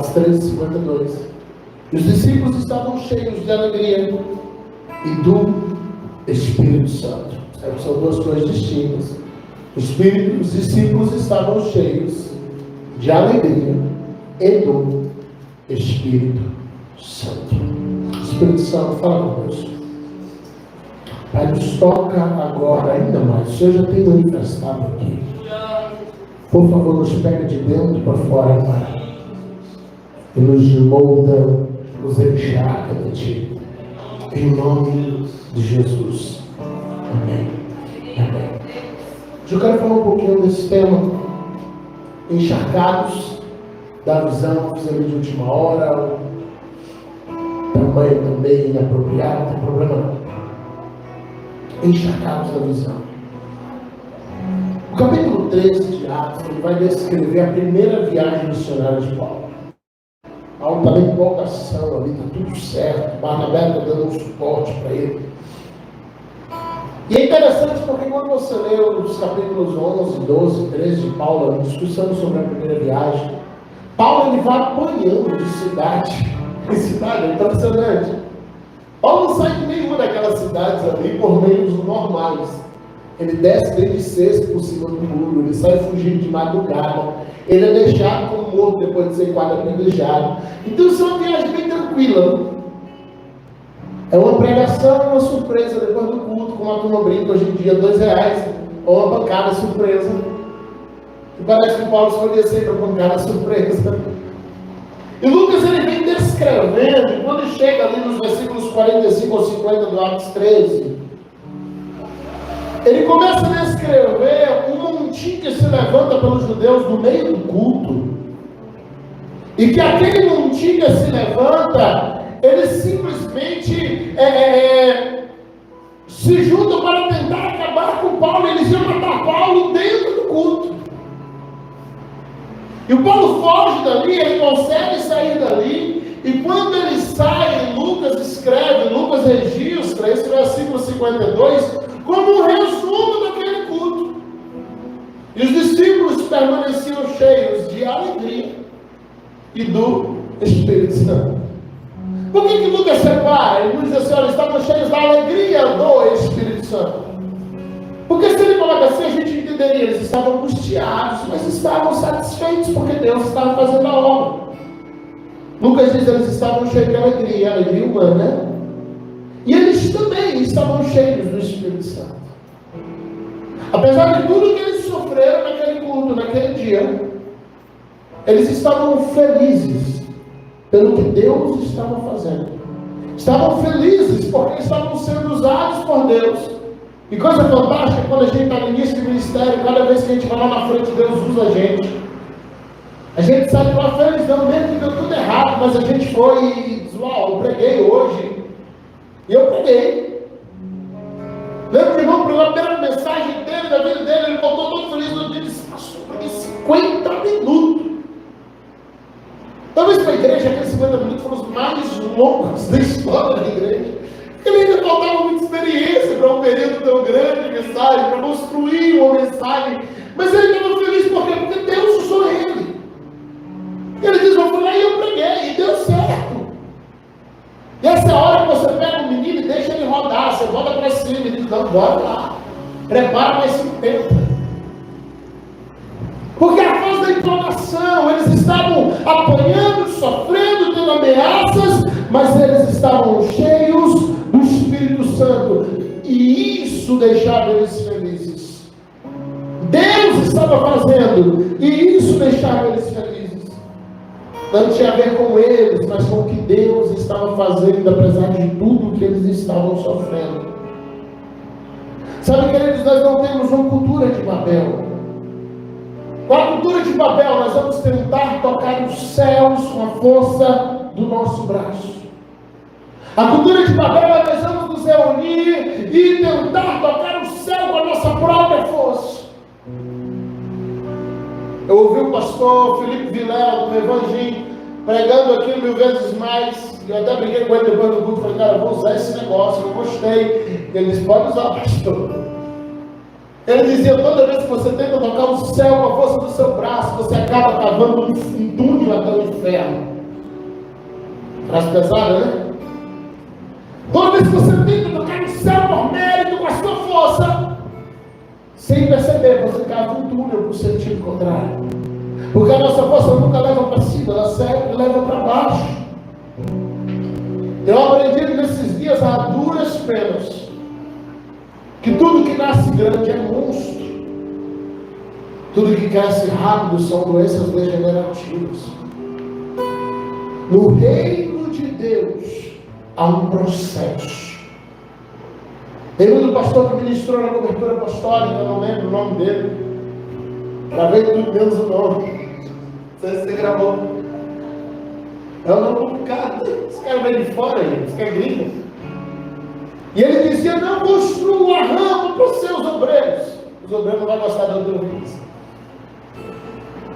Atos 13:52. Os discípulos estavam cheios de alegria e do Espírito Santo. São duas coisas distintas. Os discípulos estavam cheios de alegria e do Espírito Santo. Espírito Santo, fala conosco. Pai, nos toca agora ainda mais. O Senhor já tem manifestado aqui. Por favor, nos pega de dentro para fora, Pai. E nos molda, nos encharca de Ti. Em nome de Jesus. Amém. Amém. Eu quero falar um pouquinho desse tema. Encharcados da visão, fizemos de última hora. Tamanho também inapropriado, não tem problema não. Encharcados da visão. O capítulo 13 de Atos, ele vai descrever a primeira viagem missionária de Paulo. Paulo está em empolgação ali, está tudo certo. Barnabé está dando um suporte para ele. E é interessante porque quando você lê os capítulos 11, 12, 13 de Paulo, a discussão sobre a primeira viagem, Paulo ele vai apanhando de cidade em cidade, é impressionante. Paulo não sai de nenhuma daquelas cidades ali por meios normais. Ele desce desde cesto por cima do muro, ele sai fugindo de madrugada, ele é deixado como morto depois de ser quadriplegiado. Então isso é uma viagem bem tranquila. É uma pregação, uma surpresa depois do culto, como a turma brinca hoje em dia, R$2, ou uma bancada surpresa. E parece que Paulo escolhia sempre a bancada surpresa. E Lucas ele vem descrevendo, e quando chega ali nos versículos 45 ou 50 do Atos 13, ele começa a descrever um montinho que se levanta pelos judeus no meio do culto. E que aquele montinho que se levanta, eles simplesmente se juntam para tentar acabar com Paulo. Eles iam matar Paulo dentro do culto. E o Paulo foge dali, ele consegue sair dali. E quando ele sai, Lucas escreve, Lucas registra esse versículo 52 como um resumo daquele culto. E os discípulos permaneciam cheios de alegria e do Espírito Santo. Por que Lucas separa? Ele diz assim, olha, estavam cheios da alegria do Espírito Santo. Porque se ele coloca assim, a gente entenderia, eles estavam angustiados, mas estavam satisfeitos, porque Deus estava fazendo a obra. Lucas diz, eles estavam cheios de alegria, alegria humana, né? E eles também estavam cheios do Espírito Santo. Apesar de tudo que eles sofreram naquele culto, naquele dia, eles estavam felizes pelo que Deus estava fazendo. Estavam felizes porque estavam sendo usados por Deus. E coisa fantástica, quando a gente está no início do ministério, cada vez que a gente vai lá na frente, Deus usa a gente. A gente sai de lá feliz, não, mesmo que deu tudo errado, mas a gente foi e diz, uau, eu preguei hoje. E eu preguei. Lembro que irmão, pela primeira mensagem dele, da vida dele, ele voltou todo feliz no dia e disse, pastor, eu preguei 50 minutos. Talvez para a igreja, aqueles 50 minutos foram os mais longos da história da igreja. Porque ele ainda faltava muita experiência para um período tão grande de mensagem, para construir uma mensagem. Mas ele estava feliz por quê? Porque Deus usou ele. Ele diz, eu fui lá e eu preguei, e deu certo. E essa hora que você pega o menino e deixa ele rodar, você volta para cima e diz, não, bora lá. Prepara mais 50. Porque a causa da empolgação, eles estavam apanhando, sofrendo, tendo ameaças, mas eles estavam cheios do Espírito Santo. E isso deixava eles felizes. Deus estava fazendo, e isso deixava eles felizes. Não tinha a ver com eles, mas com o que Deus estava fazendo, apesar de tudo que eles estavam sofrendo. Sabe, queridos, nós não temos uma cultura de Babel. Com a cultura de Babel, nós vamos tentar tocar os céus com a força do nosso braço. A cultura de Babel é nós vamos nos reunir e tentar tocar o céu com a nossa própria força. Eu ouvi o pastor Felipe Vilela, do Evangelho, pregando aqui 1000 vezes mais. Eu até briguei com ele depois do culto. Falei, cara, eu vou usar esse negócio, eu gostei. Ele disse, pode usar, pastor. Ele dizia, toda vez que você tenta tocar o céu com a força do seu braço, você acaba cavando um túnel até o ferro. Frase pesada, né? Toda vez que você tenta tocar no céu por mérito, com a sua força, sem perceber, você cava um túnel para o sentido contrário. Porque a nossa força nunca leva para cima, ela sempre leva para baixo. Eu aprendi nesses dias a duras penas que tudo que nasce grande é monstro. Tudo que cresce rápido são doenças degenerativas. No reino de Deus há um processo. Lembra do pastor que ministrou na cobertura apostólica? Eu não lembro o nome dele. Gravei tudo menos o nome. Não sei se você gravou. É um nome complicado. Esse cara vem de fora, gente. Esse cara é gringo. E ele dizia: não construa ramo para os seus obreiros. Os obreiros não vão gostar de outro ouvir.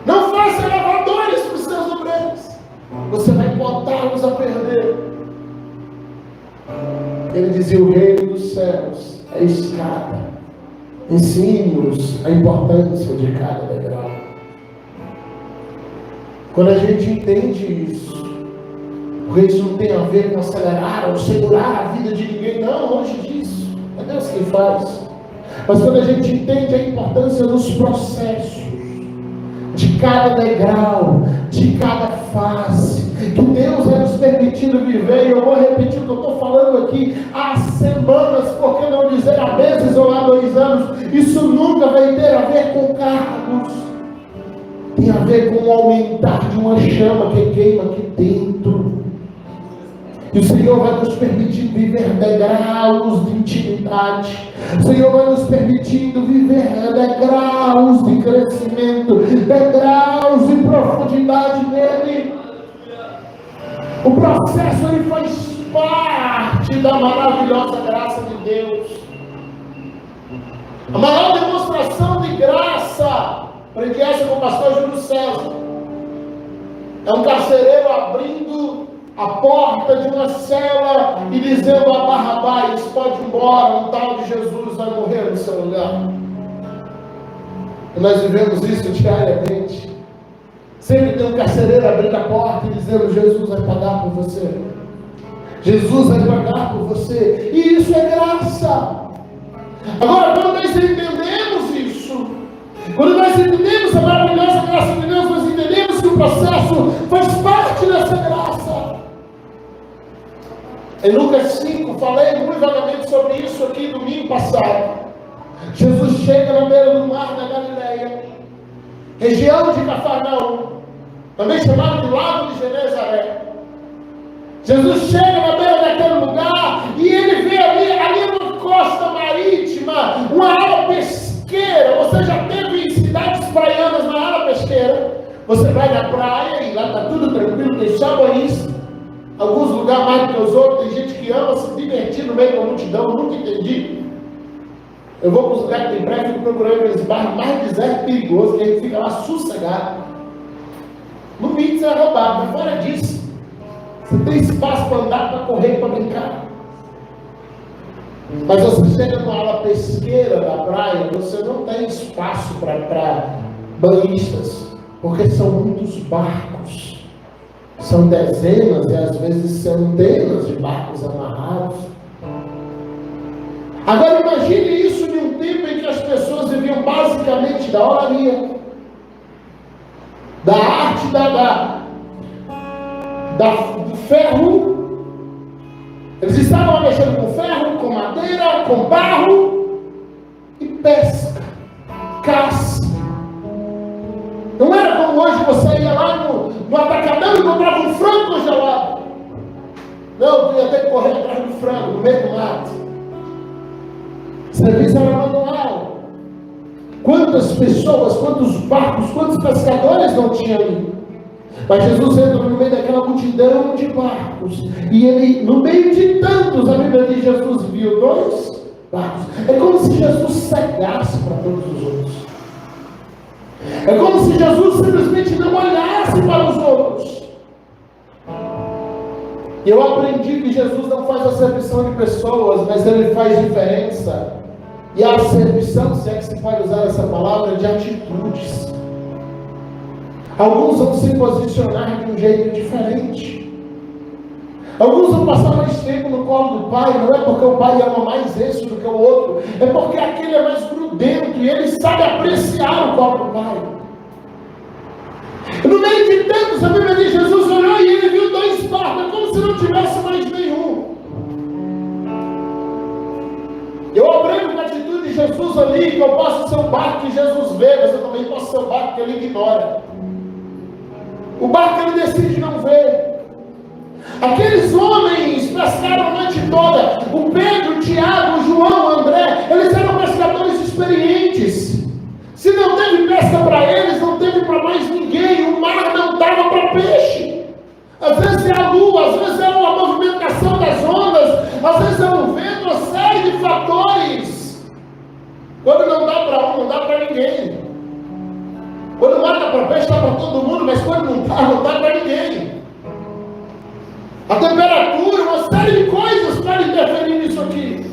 Não faça lavadores para os seus obreiros. Você vai botá-los a perder. Ele dizia: o reino dos céus é escada. Ensine-os a importância de cada degrau. Quando a gente entende isso, porque isso não tem a ver com acelerar ou segurar a vida de ninguém, não, longe disso. É Deus quem faz. Mas quando a gente entende a importância dos processos, de cada degrau, de cada fase, que Deus vai nos permitindo viver, e eu vou repetir o que eu estou falando aqui há semanas, por que não dizer há meses ou há 2 anos, isso nunca vai ter a ver com cargos, tem a ver com o aumentar de uma chama que queima aqui dentro. E o Senhor vai nos permitir viver degraus de intimidade. O Senhor vai nos permitindo viver degraus de crescimento, degraus de profundidade nele. O processo ele faz parte da maravilhosa graça de Deus. A maior demonstração de graça, aprendi essa com o pastor Júlio César, é um carcereiro abrindo a porta de uma cela e dizendo a Barrabás: pode ir embora, um tal de Jesus vai morrer no seu lugar. E nós vivemos isso diariamente. Sempre tem um carcereiro abrindo a porta e dizendo: Jesus vai pagar por você. Jesus vai pagar por você. E isso é graça. Agora, quando nós entendemos isso, quando nós entendemos a maravilhosa graça de Deus, nós entendemos que o processo faz parte dessa graça. Em Lucas 5, falei muito vagamente sobre isso aqui domingo passado. Jesus chega na beira do mar da Galileia, região de Cafarnaum, também chamado de Lago de Genezaré. Jesus chega na beira daquele lugar e ele vê ali uma costa marítima, uma área pesqueira. Você já teve em cidades praianas na área pesqueira? Você vai na praia e lá está tudo tranquilo, tem chaboís. Alguns lugares mais do que os outros, tem gente que ama se divertir no meio da multidão, nunca entendi. Eu vou para os lugares que tem praia, fico procurando aqueles bairros mais deserto perigoso, que a gente fica lá sossegado. No mínimo você vai roubar, mas fora disso, você tem espaço para andar, para correr, para brincar. Mas você chega numa ala pesqueira da praia, você não tem espaço para banhistas, porque são muitos barcos. São dezenas e às vezes centenas de barcos amarrados. Agora imagine isso em um tempo em que as pessoas viviam basicamente da olaria, da arte do ferro. Eles estavam mexendo com ferro, com madeira, com barro e pesca, caça. Não era como hoje você ia lá no atacadão e comprava um frango congelado. Não, tu ia ter que correr atrás do frango, no meio do mato. Serviço era manual. Quantas pessoas, quantos barcos, quantos pescadores não tinham ali? Mas Jesus entra no meio daquela multidão de barcos. E ele, no meio de tantos, a Bíblia diz: Jesus viu 2 barcos. É como se Jesus cegasse para todos os outros. É como se Jesus simplesmente não olhasse para os outros. E eu aprendi que Jesus não faz acepção de pessoas, mas ele faz diferença. E a acepção, se é que se pode usar essa palavra, de atitudes. Alguns vão se posicionar de um jeito diferente. Alguns vão passar mais tempo no colo do pai, não é porque o pai ama mais esse do que o outro, é porque aquele é mais grudento e ele sabe apreciar o colo do pai. No meio de tantos, a Bíblia diz, Jesus olhou e ele viu 2 barcos, como se não tivesse mais nenhum. Eu aprendo com a atitude de Jesus ali, que eu posso ser o barco que Jesus vê, mas eu também posso ser o barco que ele ignora. O barco ele decide não ver. Aqueles homens pescaram a noite toda. O Pedro, o Tiago, o João, o André, eles eram pescadores experientes. Se não teve pesca para eles, não teve para mais ninguém. O mar não dava para peixe. Às vezes é a lua, às vezes é a movimentação das ondas, às vezes é o vento, uma série de fatores. Quando não dá para um, não dá para ninguém. Quando não dá para peixe, dá para todo mundo, mas quando não dá para ninguém. A temperatura, uma série de coisas podem interferir nisso aqui.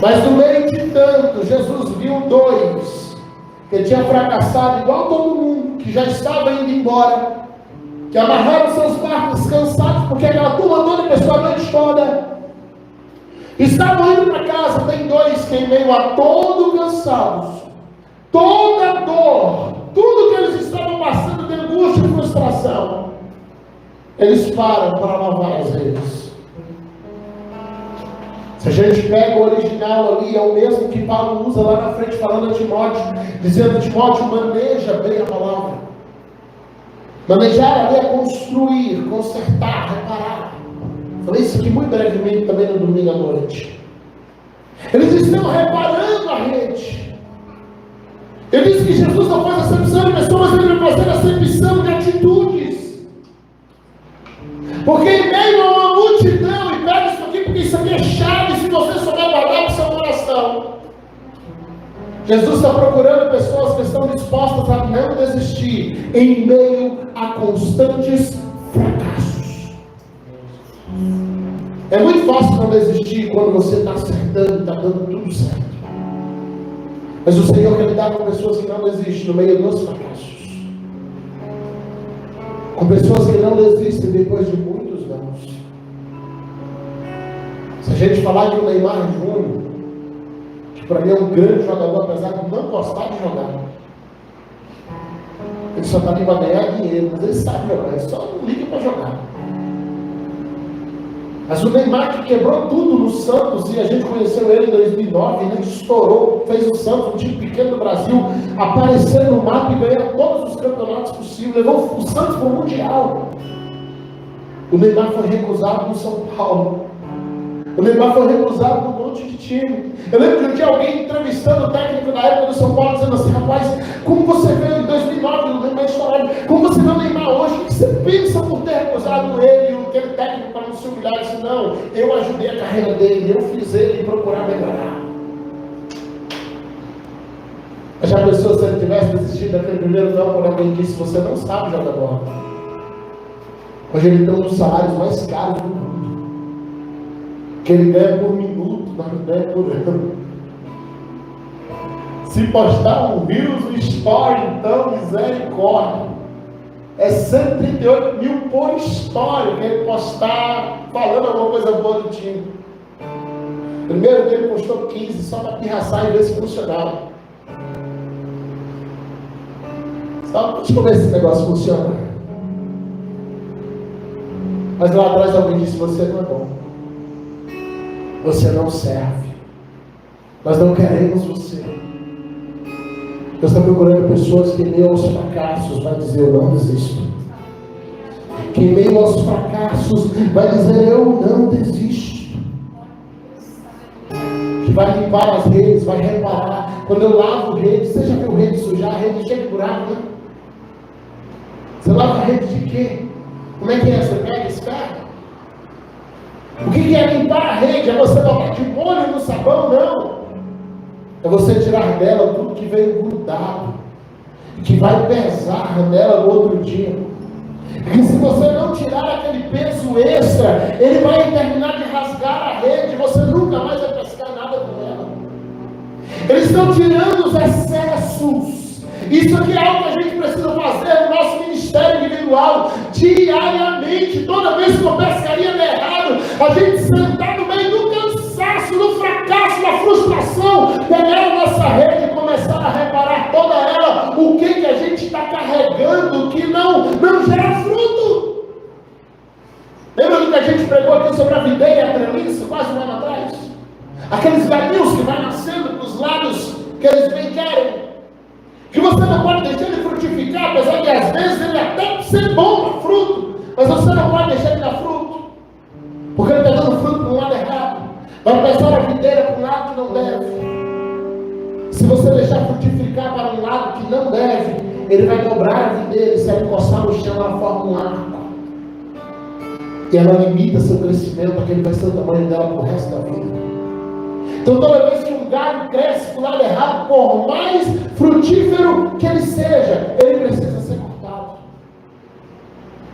Mas no meio de tanto, Jesus viu 2 que tinha fracassado igual todo mundo, que já estava indo embora, que amarraram seus barcos cansados, porque aquela turma toda pessoa a noite toda. Estavam indo para casa. Tem 2 que em meio a todo cansados, toda dor, tudo que eles estavam passando de angústia e frustração, eles param para lavar as redes. Se a gente pega o original ali, é o mesmo que Paulo usa lá na frente, falando a Timóteo, dizendo a Timóteo, maneja bem a palavra. Manejar ali é construir, consertar, reparar. Falei isso aqui muito brevemente também no domingo à noite. Eles estão reparando a rede. Ele disse que Jesus não faz acepção de pessoas, ele vai fazer acepção de atitudes. Porque em meio a uma multidão, e pega isso aqui porque isso aqui é chave, se você souber guardar para o seu coração. Jesus está procurando pessoas que estão dispostas a não desistir em meio a constantes fracassos. É muito fácil não desistir quando você está acertando, está dando tudo certo. Mas o Senhor quer lidar com pessoas que não desistem no meio dos fracassos. Com pessoas que não desistem depois de muitos anos. Se a gente falar de um Neymar Júnior, que para mim é um grande jogador, apesar de não gostar de jogar, ele só está ali para ganhar dinheiro, mas ele sabe jogar, ele só não liga para jogar. Mas o Neymar, que quebrou tudo no Santos, e a gente conheceu ele em 2009, ele estourou, fez o Santos, um time pequeno do Brasil, aparecer no mapa e ganhar todos os campeonatos possíveis, levou o Santos para o Mundial. O Neymar foi recusado no São Paulo. O Neymar foi recusado por um monte de time. Eu lembro que eu tinha alguém entrevistando o técnico da época do São Paulo, dizendo assim, rapaz, como você veio em 2009, no Neymar estourado, como você vê o Neymar hoje, o que você pensa por ter recusado ele e aquele técnico para não se humilhar? Ele disse, não, eu ajudei a carreira dele, eu fiz ele procurar melhorar. Mas já pensou se ele tivesse desistido daquele primeiro não, quando alguém disse, você não sabe jogar bola. Hoje ele tem um dos salários mais caros do mundo. Que ele ganha por minuto, não ganha por ano. Se postar um vírus no story, então, misericórdia. É 138 mil por história que ele postar falando alguma coisa boa do time. Primeiro que ele postou 15 só para pirraçar e ver se funcionava. Só deixa eu ver se esse negócio funciona. Mas lá atrás alguém disse, você não é bom. Você não serve. Nós não queremos você. Deus está procurando pessoas que em meio aos fracassos vai dizer, eu não desisto. Que em meio aos fracassos vai dizer, eu não desisto. Que vai limpar as redes, vai reparar. Quando eu lavo rede, você já viu rede sujar? A rede cheia de buraco, né? Você lava a rede de quê? Como é que é? Você pega e esfrega? O que é limpar a rede? É você botar de molho no sabão? Não. É você tirar dela tudo que veio grudado. E que vai pesar nela no outro dia. Porque se você não tirar aquele peso extra, ele vai terminar de rasgar a rede. E você nunca mais vai pescar nada com ela. Eles estão tirando os excessos. Isso aqui é algo que a gente espiritual, diariamente, toda vez que a pescaria der errado, a gente sentar no meio do cansaço, do fracasso, da frustração, pegar a nossa rede e começar a reparar toda ela, o que a gente está carregando que não gera fruto. Lembra do que a gente pregou aqui sobre a videira e a treliça, quase um ano atrás? Aqueles galinhos que vai nascendo dos lados que eles bem querem. Que você não pode deixar ele frutificar, apesar de às vezes ele até ser bom para fruto, mas você não pode deixar ele dar fruto, porque ele está dando fruto para um lado errado. Vai passar a videira para um lado que não deve. Se você deixar frutificar para um lado que não deve, ele vai dobrar a videira e se ela encostar no chão, ela forma um arco. E ela limita seu crescimento, aquele vai ser o tamanho dela para o resto da vida. Então toda vez que um galho cresce para o lado errado, por mais frutífero que ele seja, ele precisa ser cortado.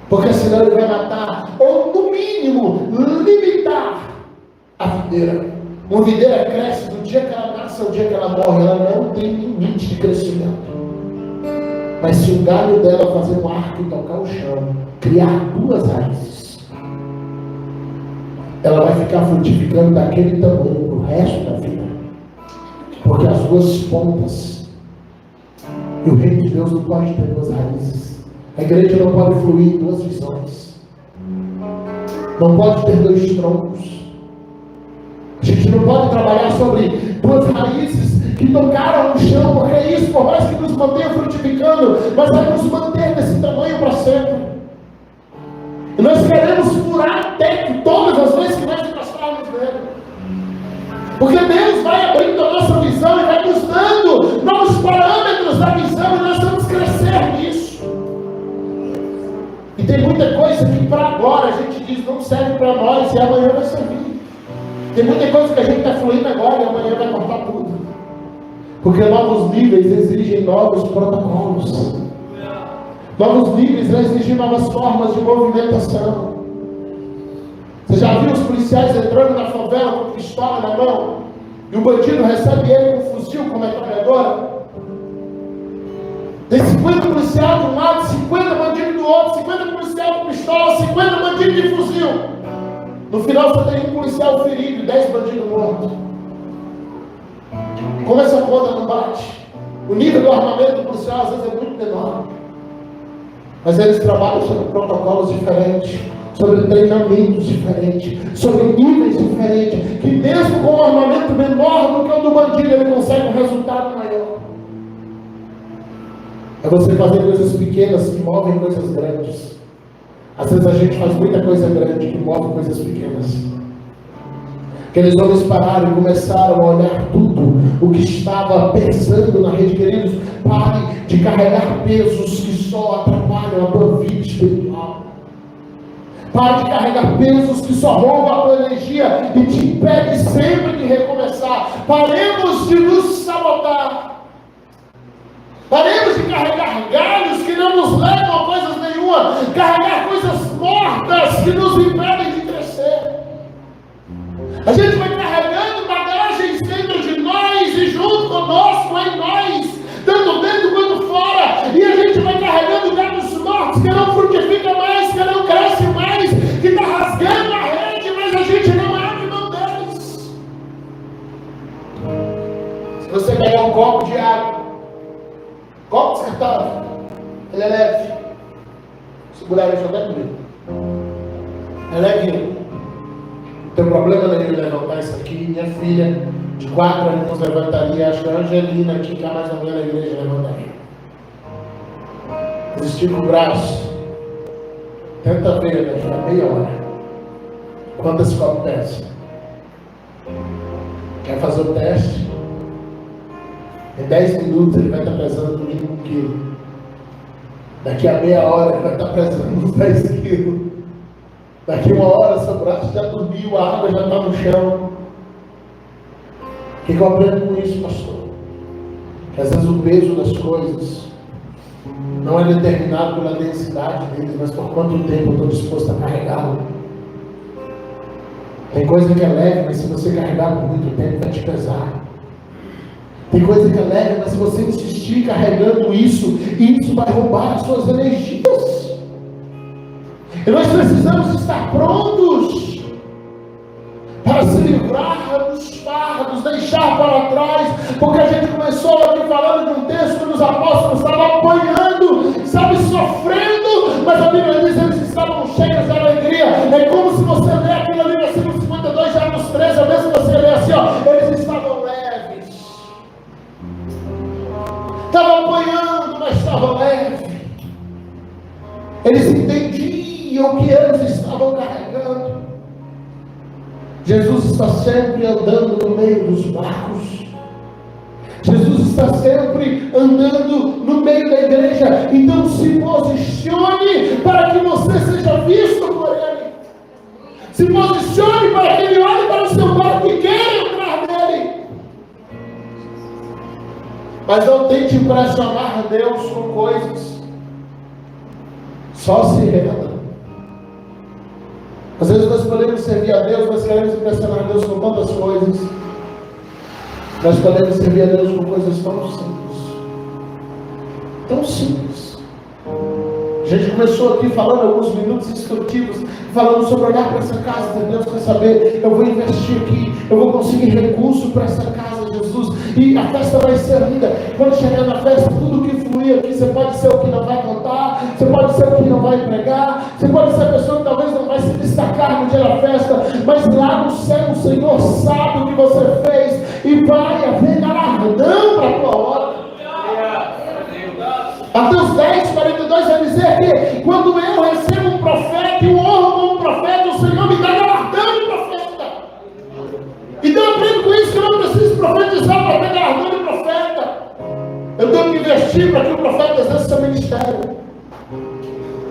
Porque senão ele vai matar, ou no mínimo, limitar a videira. Uma videira cresce do dia que ela nasce ao dia que ela morre, ela não tem limite de crescimento. Mas se o galho dela fazer um arco e tocar o chão, criar duas raízes, ela vai ficar frutificando daquele tamanho para o resto da vida. Porque as duas pontas, e o reino de Deus não pode ter duas raízes. A igreja não pode fluir em duas visões. Não pode ter dois troncos. A gente não pode trabalhar sobre duas raízes que tocaram no chão, porque isso, por mais que nos mantenha frutificando, mas vai nos manter nesse tamanho para sempre. E nós queremos furar teto todas as vezes que nós encostarmos nele. Porque Deus vai abrindo a nossa visão e vai nos dando novos parâmetros da visão, e nós vamos crescer nisso. E tem muita coisa que para agora a gente diz não serve para nós e amanhã vai servir. Tem muita coisa que a gente está fluindo agora e amanhã vai cortar tudo. Porque novos níveis exigem novos protocolos. Novos níveis exigem novas formas de movimentação. Você já viu os policiais entrando na favela com pistola na mão? E o bandido recebe ele com um fuzil com metralhadora? Tem 50 policiais de um lado, 50 bandidos do outro, 50 policiais com pistola, 50 bandidos de fuzil. No final você tem um policial ferido e 10 bandidos mortos. Como essa conta não bate? O nível do armamento do policial às vezes é muito menor. Mas eles trabalham sobre protocolos diferentes, sobre treinamentos diferentes, sobre níveis diferentes, que mesmo com um armamento menor do que o do bandido, ele consegue um resultado maior. É você fazer coisas pequenas que movem coisas grandes. Às vezes a gente faz muita coisa grande que move coisas pequenas. Aqueles homens pararam e começaram a olhar tudo o que estava pesando na rede. Queridos, pare de carregar pesos que só atrapalham a tua vida espiritual. Pare de carregar pesos que só roubam a tua energia e te impede sempre de recomeçar. Paremos de nos sabotar. Paremos de carregar galhos que não nos levam a coisas nenhuma. Carregar coisas mortas que nos impedem de crescer. A gente vai carregando bagagens dentro de nós e junto conosco, em nós, tanto dentro quanto fora. E a gente vai carregando galhos mortos que não frutificam mais, que não crescem mais, que está rasgando a rede, mas a gente não abre mão deles. Se você pegar um copo de água, copo descartável, ele é leve. Segurar ele até comigo. É levinho. Não tem problema nenhum levantar isso aqui. Minha filha de 4 anos levantaria. Acho que a Angelina aqui, que é mais ou menos na igreja, levantaria. Estica o braço. Tenta ver daqui a meia hora quanto esse copo pesa. Quer fazer o teste? Em 10 minutos ele vai estar pesando no mínimo 1 quilo. Daqui a meia hora ele vai estar pesando uns 10 quilos. Daqui uma hora seu braço já dormiu, a água já está no chão. O que eu aprendo com isso, pastor? Que às vezes o peso das coisas não é determinado pela densidade deles, mas por quanto tempo eu estou disposto a carregá-lo. Tem coisa que é leve, mas se você carregar por muito tempo vai te pesar. Tem coisa que é leve, mas se você insistir carregando isso vai roubar as suas energias. E nós precisamos estar prontos para se livrar dos fardos, deixar para trás, porque a gente começou aqui falando de um texto que os apóstolos estavam apanhando, sabe, sofrendo, mas a Bíblia diz que eles estavam cheios de alegria. É como se você lê aquilo ali no versículo 52, já nos 13, ao mesmo você lê assim, ó, eles estavam leves, estavam apanhando, mas estavam leves. Eles entendiam o que eles estavam carregando. Jesus está sempre andando no meio dos barcos. Jesus está sempre andando no meio da igreja. Então se posicione para que você seja visto por Ele. Se posicione para que Ele olhe para o seu barco e queira entrar nele. Mas não tente impressionar Deus com coisas. Só se renda. Às vezes nós podemos servir a Deus, nós queremos impressionar Deus com tantas coisas. Nós podemos servir a Deus com coisas tão simples. Tão simples. A gente começou aqui falando alguns minutos instrutivos, falando sobre olhar para essa casa de Deus, para saber, eu vou investir aqui, eu vou conseguir recurso para essa casa, Jesus, e a festa vai ser linda. Quando chegar na festa, tudo que fluir aqui, você pode ser o que não vai cantar, você pode ser o que não vai pregar, você pode ser a pessoa que talvez não vai se destacar no dia da festa, mas lá no céu o Senhor sabe o que você fez e vai haver galardão para a tua obra. Mateus 10, 42 vai dizer que quando eu recebo um profeta e o honro como profeta, o Senhor me dá galardão de profeta. Então eu aprendo com isso que eu não preciso profetizar para ter galardão de profeta. Eu tenho que investir para que o profeta exerça seu ministério.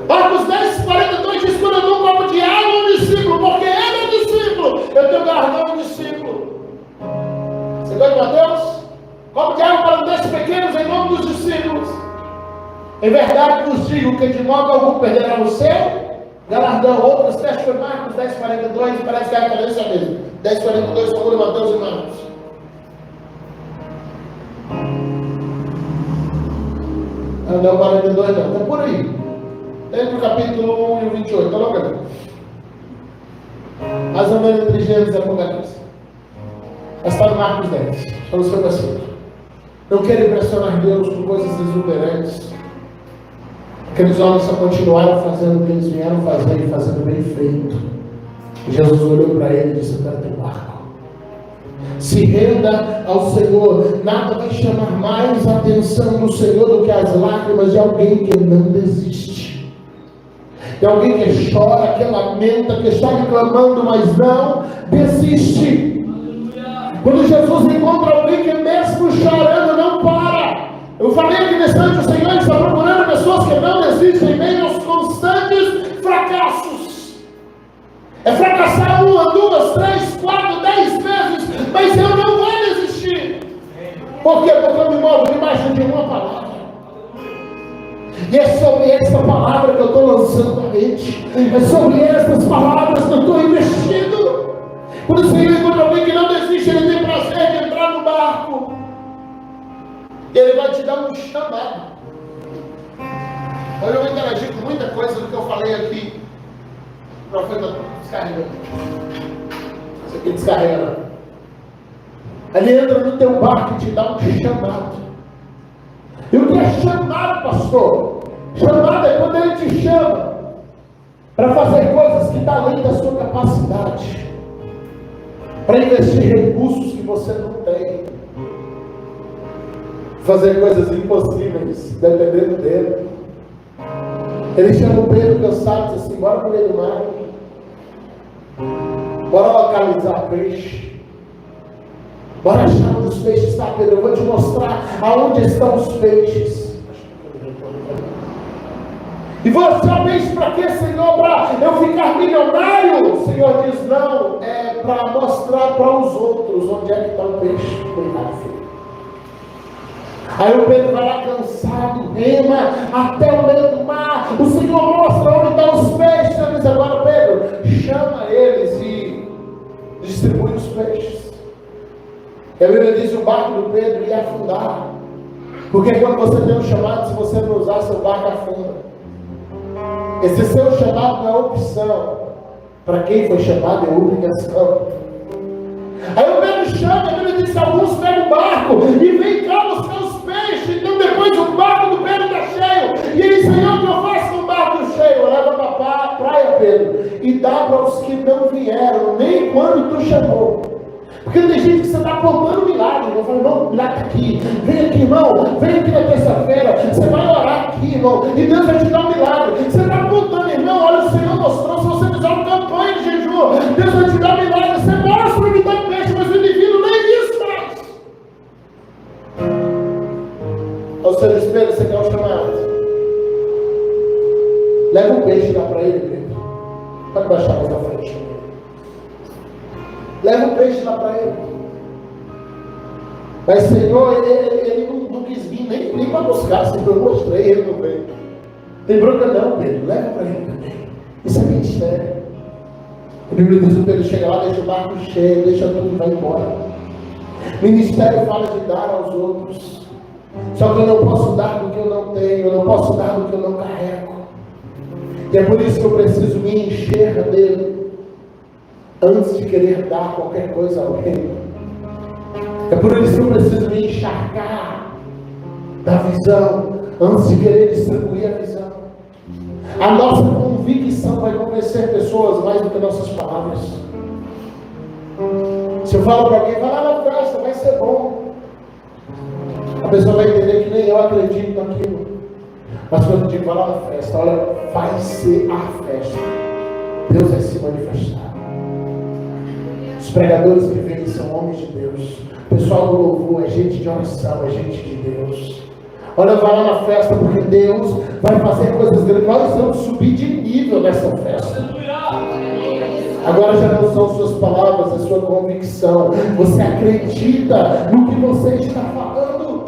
Marcos 10, 42 diz: quando eu dou um copo de água ao discípulo, porque ele é discípulo, eu tenho galardão de discípulo. Você gosta de Mateus? Copo de água para os 10 pequenos em nome dos discípulos. Em verdade vos digo que de modo algum perderá o seu galardão. Outros textos foi Marcos 10, 42, parece que é a referência mesmo. 10, 42, procura Mateus e Marcos. Não, 42 não, está por aí. Entre o capítulo 1 e o 28, está logo ali. Mais ou menos entre Gênesis e Apocalipse. Mas está no Marcos 10, está no seu versículo. Não quero impressionar Deus com coisas exuberantes. Aqueles homens só continuaram fazendo o que eles vieram fazer e fazendo bem feito. E Jesus olhou para ele e disse: eu quero teu barco. Se renda ao Senhor. Nada vai chamar mais a atenção do Senhor do que as lágrimas de alguém que não desiste. De alguém que chora, que lamenta, que está reclamando, mas não desiste. Quando Jesus encontra alguém que mesmo chorando não para. Eu falei aqui nesse ano, o Senhor está procurando pessoas que não desistem, nem aos constantes fracassos. É fracassar 1, 2, 3, 4, 10 vezes, mas eu não vou desistir. Por quê? Porque eu me movo debaixo de uma palavra. E é sobre essa palavra que eu estou lançando a rede. É sobre essas palavras que eu estou investindo. Quando o Senhor encontra alguém que não desiste, ele tem prazer de entrar no barco. Ele vai te dar um chamado. Olha, eu vou interagir com muita coisa do que eu falei aqui. O profeta descarrega. Isso aqui descarrega. Ele entra no teu barco e te dá um chamado. E o que é chamado, pastor? Chamado é quando ele te chama para fazer coisas que estão além da sua capacidade, para investir recursos que você não tem, fazer coisas impossíveis, dependendo dele. Ele chama o Pedro cansado e diz assim: bora no meio do mar, bora localizar peixe, bora achar onde os peixes estão, Pedro. Eu vou te mostrar aonde estão os peixes. E você sabe isso para quê, Senhor? Para eu ficar milionário? O Senhor diz: não, é para mostrar para os outros onde é que está o peixe. Cuidado, filho. Aí o Pedro vai lá cansado, rema até o meio do mar. O Senhor mostra onde estão os peixes. Ele diz: agora, Pedro, chama eles e distribui os peixes. E a Bíblia diz que o barco do Pedro ia afundar. Porque quando você tem um chamado, se você não usar, seu barco afunda. Esse seu chamado não é opção. Para quem foi chamado é obrigação. Aí o Pedro chama, a Bíblia diz que alguns pegam o barco e vem cá buscar os peixes. Então depois o barco do Pedro está cheio. E ele, Senhor, o que eu faço com o barco cheio? Leva para a praia, Pedro, e dá para os que não vieram, nem quando tu chamou. Porque tem gente que você está contando milagre. Eu falo, irmão, o milagre está aqui. Vem aqui, irmão. Vem aqui na terça-feira. Você vai orar aqui, irmão. E Deus vai te dar um milagre. Você está contando, irmão. Olha, o Senhor mostrou. Se você fizer uma campanha de jejum, Deus vai te dar um milagre. Você mostra o que dá peixe, mas o indivíduo nem isso faz. Ô Senhor Espírito, você quer o chamado? Leva um peixe lá para ele, Pedro. Pode baixar mais na frente. Leva um peixe lá para ele. Mas Senhor, ele não quis vir nem para buscar. Senhor, eu mostrei, ele não veio. Tem bronca não, Pedro. Leva para ele também. Isso é ministério. A Bíblia diz que o Pedro chega lá, deixa o barco cheio, deixa tudo e vai embora. Ministério fala de dar aos outros. Só que eu não posso dar do que eu não tenho. Eu não posso dar do que eu não carrego. E é por isso que eu preciso me encher dele antes de querer dar qualquer coisa a alguém. É por isso que eu preciso me encharcar da visão antes de querer distribuir a visão. A nossa convicção vai convencer pessoas mais do que nossas palavras. Se eu falo para alguém, vai lá na festa, vai ser bom, a pessoa vai entender que nem eu acredito naquilo. Mas quando eu digo, vai lá na festa, olha, vai ser a festa. Deus vai se manifestar. Os pregadores que vêm são homens de Deus. O pessoal do louvor é gente de oração, é gente de Deus. Olha, vai lá na festa, porque Deus vai fazer coisas grandes. Nós vamos subir de nível nessa festa. Agora já não são suas palavras, é sua convicção. Você acredita no que você está falando.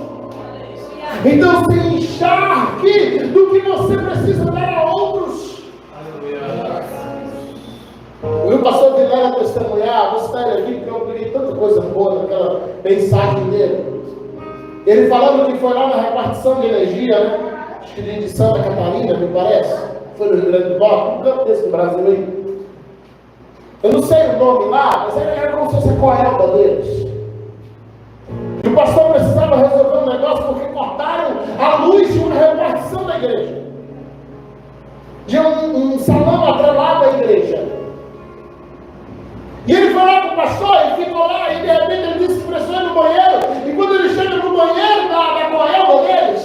Então se encharque do que você precisa dar a outros. O pastor Vilela testemunhar, você está aqui porque eu peguei tanta coisa boa naquela mensagem dele. Ele falando que foi lá na repartição de energia, né? Acho que de Santa Catarina, me parece. Foi no Rio Grande do Norte, um canto desse do Brasil aí. Eu não sei o nome lá, mas ele era como se fosse a coelba deles. E o pastor precisava resolver um negócio porque cortaram a luz de uma repartição da igreja. De um salão atrelado à igreja. E ele foi lá com o pastor e ficou lá, e de repente ele disse que precisou ir no banheiro. E quando ele chega no banheiro da coelba deles,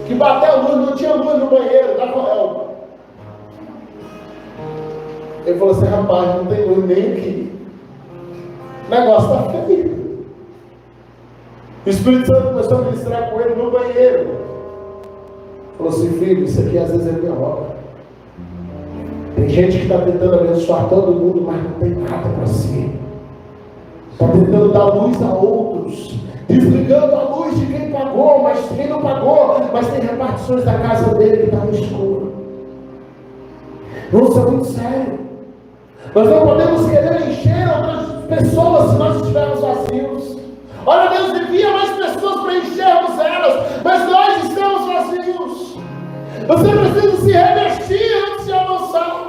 que bateu luz, não tinha luz no banheiro da coelba. Ele falou assim, rapaz, não tem luz nem aqui. O negócio está feio. O Espírito Santo começou a ministrar com ele no banheiro. Falou assim, filho, isso aqui às vezes é minha obra. Tem gente que está tentando abençoar todo mundo, mas não tem nada para si. Está tentando dar luz a outros, desligando a luz de quem pagou, mas quem não pagou, mas tem repartições da casa dele que está no escuro. Vamos ser muito sério. Nós não podemos querer encher outras pessoas se nós estivermos vazios. Olha, Deus envia mais pessoas para enchermos elas, mas nós estamos vazios. Você precisa se revestir antes de avançar.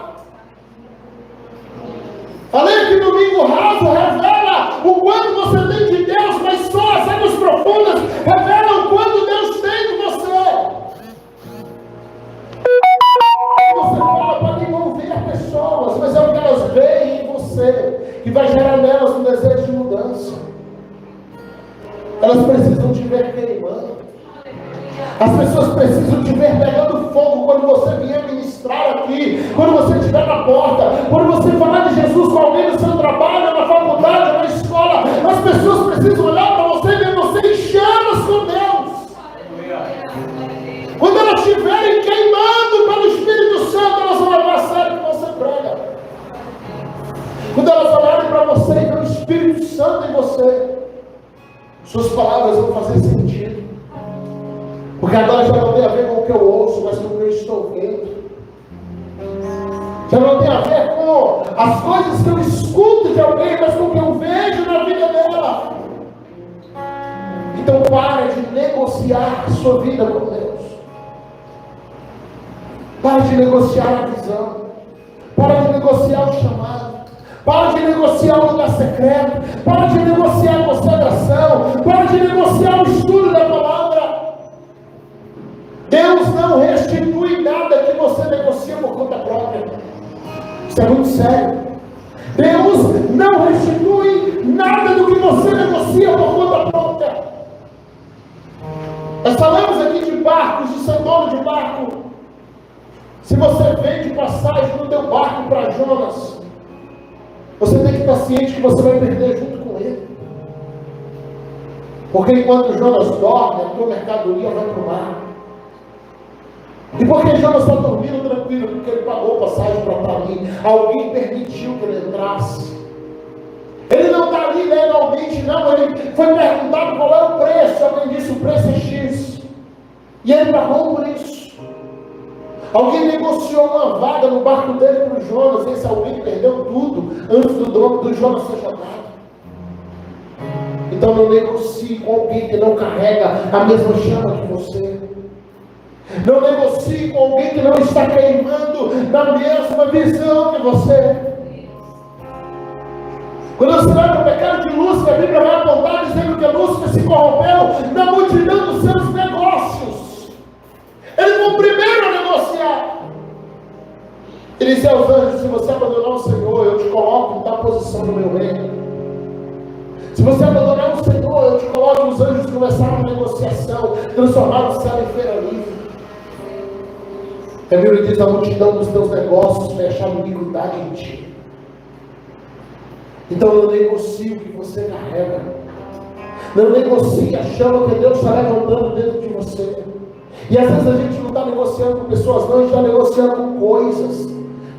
Falei que domingo raso revela o quanto você tem de Deus, mas só as águas profundas revelam o quanto Deus tem de você. Você fala para envolver pessoas, mas é o que elas veem em você, que vai gerar nelas um desejo de mudança. Elas precisam te ver queimando. As pessoas precisam te ver pegando fogo quando você vier ministrar aqui, quando você estiver na porta, quando você falar de Jesus com alguém no seu trabalho, na faculdade, na escola. As pessoas precisam olhar para você e ver você em chamas com Deus. Quando elas estiverem queimando pelo Espírito Santo, elas vão levar a sério o que você prega. Quando elas olharem para você e ver o Espírito Santo em você, suas palavras vão fazer sentido. Porque agora já não tem a ver com o que eu ouço, mas com o que eu estou vendo. Já não tem a ver com as coisas que eu escuto de alguém, mas com o que eu vejo na vida dela. Então pare de negociar a sua vida com Deus. Para de negociar a visão. Para de negociar o chamado. Para de negociar o lugar secreto. Para de negociar a consagração. Para de negociar o estudo da palavra. Deus não restitui nada que você negocia por conta própria. Isso é muito sério. Deus não restitui nada do que você negocia por conta própria. Nós falamos aqui de barcos, de ser dono de barco. Se você vende passagem no teu barco para Jonas, você tem que estar ciente que você vai perder junto com ele. Porque enquanto Jonas dorme, a tua mercadoria vai para o mar. E por que Jonas está dormindo tranquilo? Porque ele pagou passagem para estar ali. Alguém permitiu que ele entrasse. Ele não está ali legalmente, não. Ele foi perguntado qual é o preço. Alguém disse: o preço é X. E ele pagou por isso. Alguém negociou uma vaga no barco dele para o Jonas. Esse alguém perdeu tudo antes do Jonas ser chamado. Então não negocie com alguém que não carrega a mesma chama que você. Não negocie com alguém que não está queimando na mesma visão que você. Quando você vai para o pecado de Lúcifer, a Bíblia vai apontar dizendo que Lúcifer se corrompeu na multidão dos seus negócios. Ele foi o primeiro a negociar. Ele disse aos anjos: se você abandonar o Senhor, eu te coloco na posição do meu reino. Se você abandonar o Senhor, eu te coloco. Os anjos começaram a negociação, transformaram o céu em feira livre. A Bíblia diz: a multidão dos teus negócios foi achada iniquidade em ti. Então não negocie o que você carrega. Não negocie a chama que Deus está levantando dentro de você. E às vezes a gente não está negociando com pessoas, não, a gente está negociando com coisas.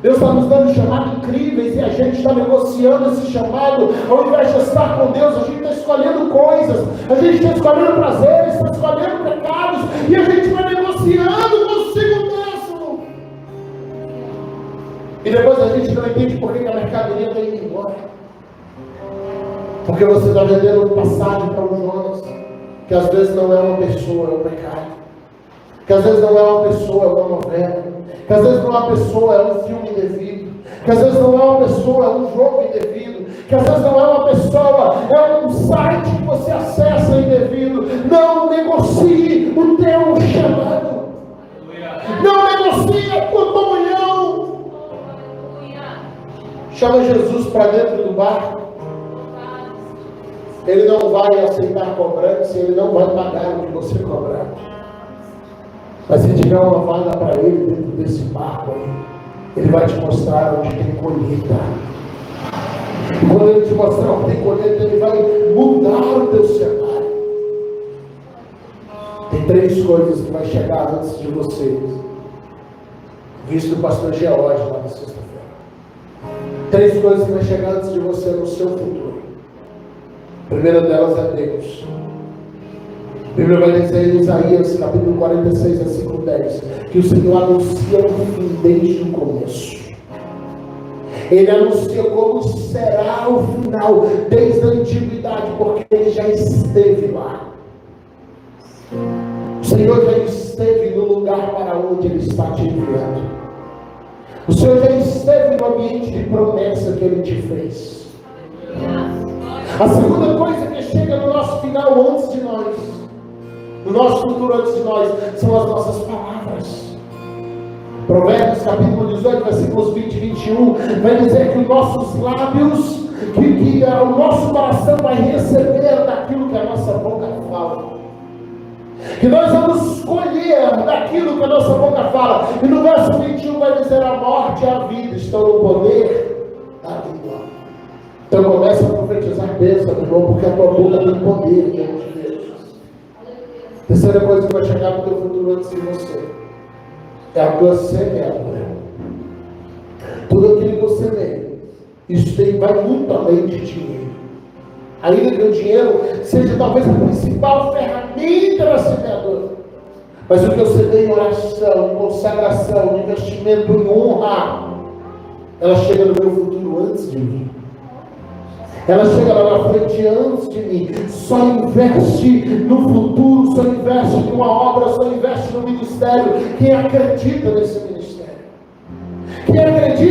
Deus está nos dando chamados incríveis e a gente está negociando esse chamado. Ao invés de estar com Deus, a gente está escolhendo coisas, a gente está escolhendo prazeres, está escolhendo pecados, e a gente vai negociando consigo mesmo. E depois a gente não entende por que a mercadoria está indo embora. Porque você está vendendo passagem para o Jonas, que às vezes não é uma pessoa, é um pecado. Que às vezes não é uma pessoa, é uma novela. Que às vezes não é uma pessoa, é um filme indevido. Que às vezes não é uma pessoa, é um jogo indevido. Que às vezes não é uma pessoa, é um site que você acessa indevido. Não negocie o teu chamado. Não negocie a tua comunhão. Chama Jesus para dentro do barco. Ele não vai aceitar cobrança, ele não vai pagar o que você cobrar. Mas se tiver uma vaga para ele dentro desse barco aí, ele vai te mostrar onde tem colheita. E quando ele te mostrar onde tem colheita, ele vai mudar o teu cenário. Tem 3 coisas que vai chegar antes de vocês. Visto do pastor George lá na sexta-feira. 3 coisas que vai chegar antes de você no seu futuro. A primeira delas é Deus. A Bíblia vai dizer em Isaías, capítulo 46, versículo 10, que o Senhor anuncia o fim desde o começo. Ele anuncia como será o final desde a antiguidade, porque ele já esteve lá. O Senhor já esteve no lugar para onde ele está te enviando. O Senhor já esteve no ambiente de promessa que ele te fez. A segunda coisa que chega no nosso final antes de nós, no nosso futuro antes de nós, são as nossas palavras. Provérbios capítulo 18, versículos 20 e 21, vai dizer que os nossos lábios, que o nosso coração vai receber daquilo que a nossa boca fala. Que nós vamos colher daquilo que a nossa boca fala. E no verso 21 vai dizer: a morte e a vida estão no poder da língua. Então começa a profetizar bênção, meu irmão, porque a tua boca tem poder diante de Deus. Terceira coisa que vai chegar no teu futuro antes de você é a tua semeadura. Tudo aquilo que você vê, isso vai muito além de dinheiro. Ainda que o dinheiro seja talvez a principal ferramenta da semeadura, mas o que você vê em oração, em consagração, em investimento, em honra, ela chega no meu futuro antes de mim. Ela chega lá na frente antes de mim. Só investe no futuro, só investe numa obra, só investe no ministério quem acredita nesse ministério.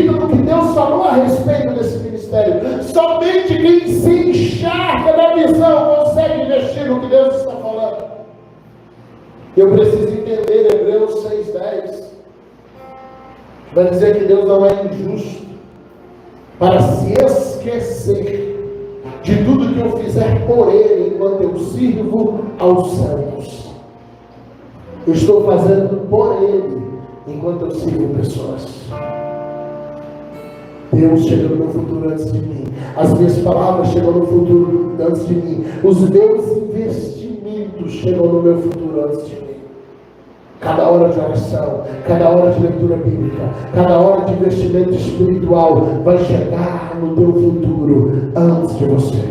duvida do que Deus falou a respeito desse ministério. Somente quem se encharca na visão consegue investir no que Deus está falando. Eu preciso entender Hebreus 6,10. Vai dizer que Deus não é injusto para se esquecer de tudo que eu fizer por Ele enquanto eu sirvo aos santos. Eu estou fazendo por Ele enquanto eu sirvo pessoas. Deus chega no meu futuro antes de mim. As minhas palavras chegam no futuro antes de mim. Os meus investimentos chegam no meu futuro antes de mim. Cada hora de oração, cada hora de leitura bíblica, cada hora de investimento espiritual vai chegar no teu futuro antes de você.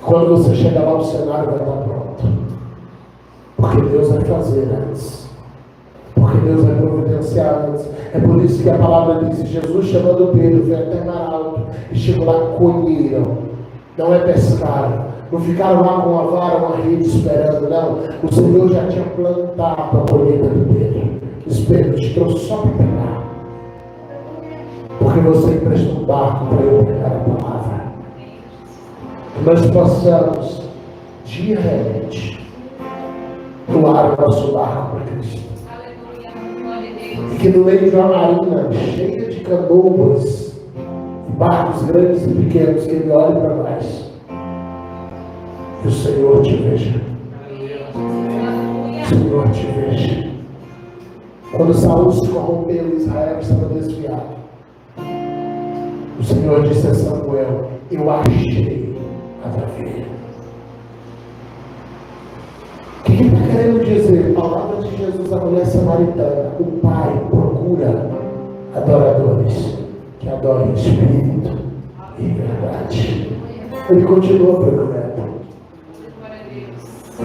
Quando você chegar lá, o cenário vai estar pronto. Porque Deus vai fazer antes. Porque Deus vai providenciar antes. É por isso que a palavra diz: Jesus chamando Pedro, veio até mar alto, e chegou lá, colheram. Não é pescaram. Não ficaram lá com a vara, uma rede esperando, não. O Senhor já tinha plantado a colheita de Pedro. Pedro te trouxe só para pegar. Porque você emprestou um barco para eu pegar a palavra. Que nós possamos diariamente doar o nosso barco para Cristo. E que no meio de uma marina cheia de canoas, barcos grandes e pequenos, que Ele olhe para nós. Que o Senhor te veja. O Senhor te veja. Quando Saul se corrompeu, Israel estava desviado. O Senhor disse a Samuel: eu achei a Davi. O que ele está querendo dizer? Palavra de Jesus à mulher samaritana: o Pai procura adoradores que adorem em espírito e em verdade. Ele continua procurando.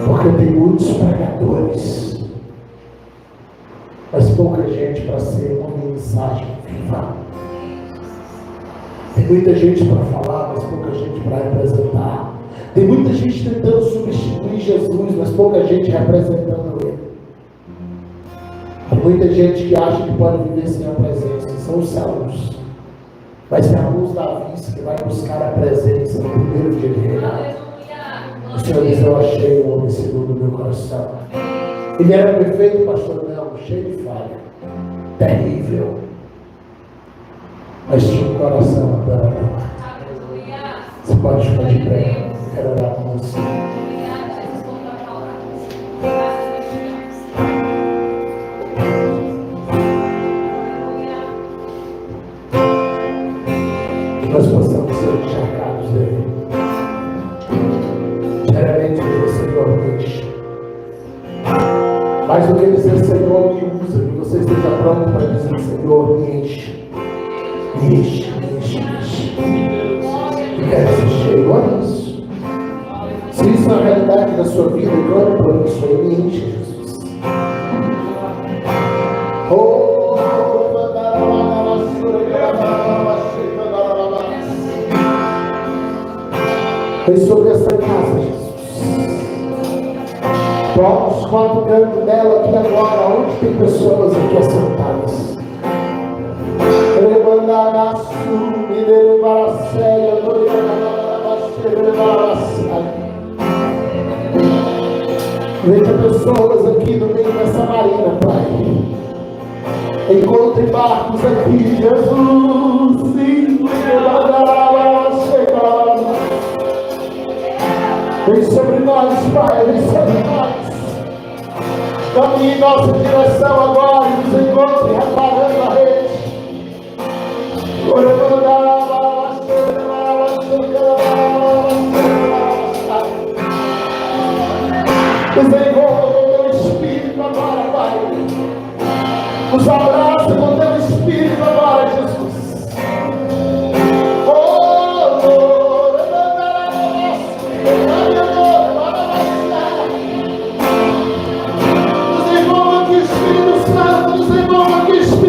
Porque tem muitos pregadores, mas pouca gente para ser uma mensagem viva. Tem muita gente para falar, mas pouca gente para representar. Tem muita gente tentando substituir Jesus, mas pouca gente representando Ele. Tem muita gente que acha que pode viver sem a presença. São os salvos. Mas tem alguns Davis que vai buscar a presença no primeiro dia de reinado. O Senhor diz: eu achei o homem segundo o meu coração. Ele era perfeito, pastor? Não, cheio de falha, terrível, mas tinha um coração adorador. Você pode ficar de pé, quero orar com você. Que nós possamos ser encharcados dele. Diariamente o Senhor enche. Mais do que dizer: Senhor, me usa, que você esteja pronto para dizer: Senhor, me enche. Me enche, me enche, me enche. Eu quero ser cheio. Olha isso. Se isso é a realidade da sua vida, glória por isso. Me enche, Jesus. Vem sobre essa casa, Jesus. Toca os quatro cantos dela aqui agora, onde tem pessoas aqui assentadas. Veja pessoas aqui no meio dessa marina, Pai. Encontre barcos aqui, Jesus. Vem sobre nós, Pai, vem sobre nós. Caminhe em nossa direção agora e nos encontre reparando a rede. Desenvolva com o teu Espírito agora, Pai. Nos abraça com o teu Espírito agora, Jesus. Nos envolva aqui, Espírito Santo, nos envolva aqui, Espírito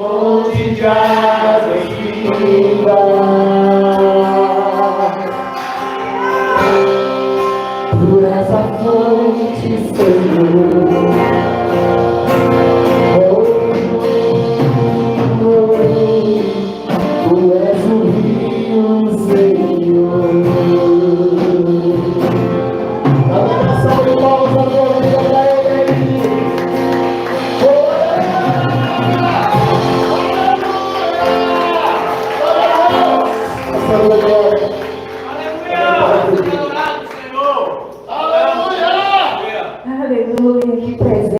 Onde já vem Aleluia.